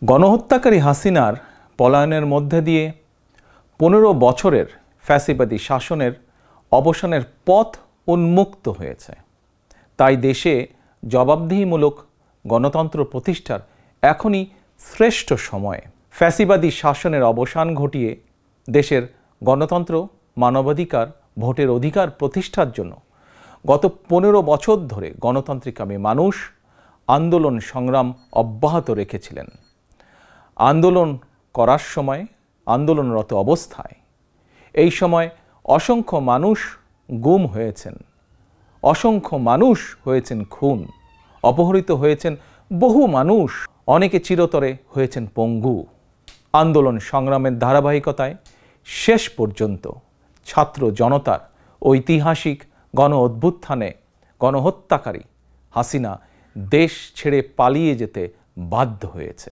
গণহত্যাকারী হাসিনার পলায়নের মধ্যে দিয়ে 15 বছরের ফ্যাসিবাদী শাসনের অবসানের পথ উন্মুক্ত হয়েছে। তাই দেশে জবাবদিহিমূলক গণতন্ত্র প্রতিষ্ঠার এখনই শ্রেষ্ঠ সময়। ফ্যাসিবাদী শাসনের অবসান ঘটিয়ে দেশের গণতন্ত্র, মানবাধিকার, ভোটের অধিকার প্রতিষ্ঠার জন্য গত 15 বছর ধরে গণতান্ত্রিকামী মানুষ আন্দোলন সংগ্রাম অব্যাহত রেখেছিলেন। আন্দোলন করার সময়, আন্দোলনরত অবস্থায় এই সময় অসংখ্য মানুষ গুম হয়েছেন, অসংখ্য মানুষ হয়েছেন খুন, অপহৃত হয়েছেন বহু মানুষ, অনেকে চিরতরে হয়েছেন পঙ্গু। আন্দোলন সংগ্রামের ধারাবাহিকতায় শেষ পর্যন্ত ছাত্র জনতার ঐতিহাসিক গণ অভ্যুত্থানে গণহত্যাকারী হাসিনা দেশ ছেড়ে পালিয়ে যেতে বাধ্য হয়েছে।